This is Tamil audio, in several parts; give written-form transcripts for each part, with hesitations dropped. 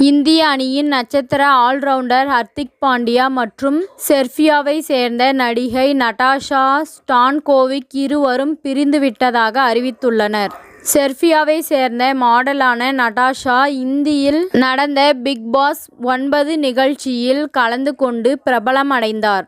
இந்திய அணியின் நட்சத்திர ஆல்ரவுண்டர் ஹர்திக் பாண்டியா மற்றும் செர்பியாவை சேர்ந்த நடிகை நடாஷா ஸ்டான்கோவிக் இருவரும் பிரிந்துவிட்டதாக அறிவித்துள்ளனர். செர்பியாவை சேர்ந்த மாடலான நடாஷா இந்தியில் நடந்த பிக் பாஸ் 9 நிகழ்ச்சியில் கலந்து கொண்டு பிரபலமடைந்தார்.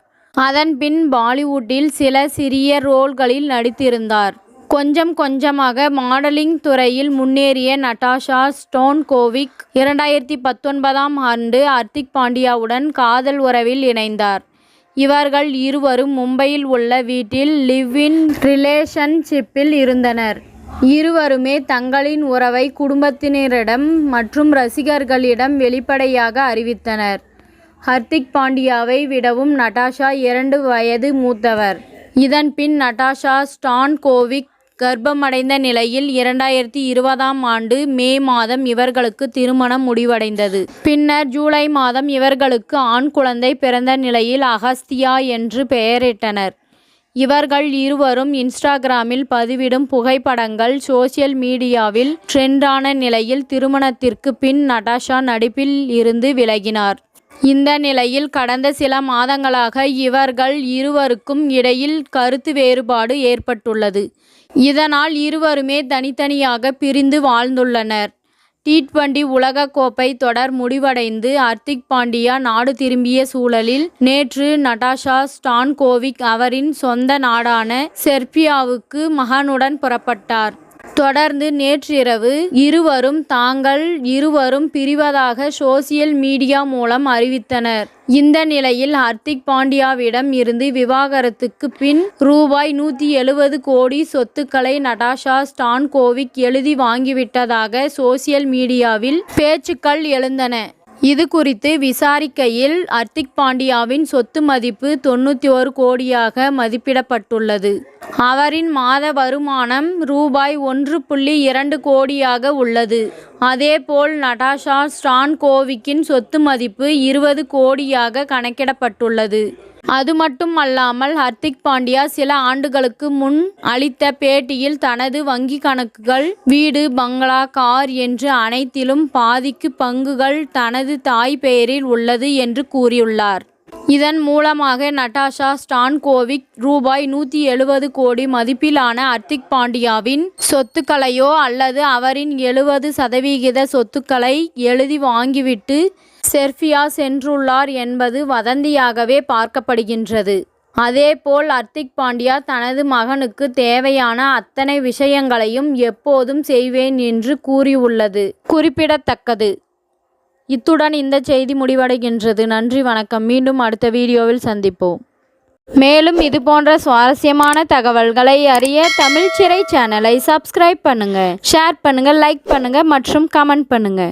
அதன் பின் பாலிவுட்டில் சில சிறிய ரோல்களில் நடித்திருந்தார். கொஞ்சம் கொஞ்சமாக மாடலிங் துறையில் முன்னேறிய நடாஷா ஸ்டான்கோவிக் 2019ஆம் ஆண்டு ஹர்திக் பாண்டியாவுடன் காதல் உறவில் இணைந்தார். இவர்கள் இருவரும் மும்பையில் உள்ள வீட்டில் லிவ் இன் ரிலேஷன்ஷிப்பில் இருந்தனர். இருவருமே தங்களின் உறவை குடும்பத்தினரிடம் மற்றும் ரசிகர்களிடம் வெளிப்படையாக அறிவித்தனர். ஹர்திக் பாண்டியாவை விடவும் நடாஷா 2 வயது மூத்தவர். இதன் பின் நடாஷா ஸ்டான்கோவிக் கர்ப்பமடைந்த நிலையில் 2020ஆம் ஆண்டு மே மாதம் இவர்களுக்கு திருமணம் முடிவடைந்தது. பின்னர் ஜூலை மாதம் இவர்களுக்கு ஆண் குழந்தை பிறந்த நிலையில் அகஸ்தியா என்று பெயரிட்டனர். இவர்கள் இருவரும் இன்ஸ்டாகிராமில் பதிவிடும் புகைப்படங்கள் சோசியல் மீடியாவில் ட்ரெண்டான நிலையில் திருமணத்திற்கு பின் நடாஷா நடிப்பில் இருந்து விலகினார். இந்த நிலையில் கடந்த சில மாதங்களாக இவர்கள் இருவருக்கும் இடையில் கருத்து வேறுபாடு ஏற்பட்டுள்ளது. இதனால் இருவருமே தனித்தனியாக பிரிந்து வாழ்ந்துள்ளனர். T20 உலக கோப்பை தொடர் முடிவடைந்து ஹர்திக் பாண்டியா நாடு திரும்பிய சூழலில் நேற்று நடாஷா ஸ்டான்கோவிக் அவரின் சொந்த நாடான செர்பியாவுக்கு மகனுடன் புறப்பட்டார். தொடர்ந்து நேற்றிரவு இருவரும் தாங்கள் இருவரும் பிரிவதாக சோசியல் மீடியா மூலம் அறிவித்தனர். இந்த நிலையில் ஹர்திக் பாண்டியாவிடம் இருந்து விவாகரத்துக்கு பின் ரூ.170 கோடி சொத்துக்களை நடாஷா ஸ்டான்கோவிக் எழுதி வாங்கிவிட்டதாக சோசியல் மீடியாவில் பேச்சுக்கள் எழுந்தன. இது குறித்து விசாரிக்கையில் ஹர்திக் பாண்டியாவின் சொத்து மதிப்பு 91 கோடியாக மதிப்பிடப்பட்டுள்ளது. அவரின் மாத வருமானம் ரூ.1.2 கோடியாக உள்ளது. அதேபோல் நடாஷா ஸ்டான்கோவிக்கின் சொத்து மதிப்பு 20 கோடியாக கணக்கிடப்பட்டுள்ளது. அது மட்டுமல்லாமல் ஹர்திக் பாண்டியா சில ஆண்டுகளுக்கு முன் அளித்த பேட்டியில் தனது வங்கி கணக்குகள், வீடு, பங்களா, கார் என்று அனைத்திலும் பாதிக்கு பங்குகள் தனது தாய் பெயரில் உள்ளது என்று கூறியுள்ளார். இதன் மூலமாக நடாஷா ஸ்டான்கோவிக் ரூ.170 கோடி மதிப்பிலான ஹர்திக் பாண்டியாவின் சொத்துக்களையோ அல்லது அவரின் 70% சொத்துக்களை எழுதி வாங்கிவிட்டு செர்பியா சென்றுள்ளார் என்பது வதந்தியாகவே பார்க்கப்படுகின்றது. அதேபோல் ஹர்திக் பாண்டியா தனது மகனுக்கு தேவையான அத்தனை விஷயங்களையும் எப்போதும் செய்வேன் என்று கூறியுள்ளது குறிப்பிடத்தக்கது. இத்துடன் இந்த செய்தி முடிவடைகின்றது. நன்றி, வணக்கம். மீண்டும் அடுத்த வீடியோவில் சந்திப்போம். மேலும் இதுபோன்ற சுவாரஸ்யமான தகவல்களை அறிய தமிழ் சிறை சேனலை சப்ஸ்கிரைப் பண்ணுங்க, ஷேர் பண்ணுங்க, லைக் பண்ணுங்க மற்றும் கமெண்ட் பண்ணுங்க.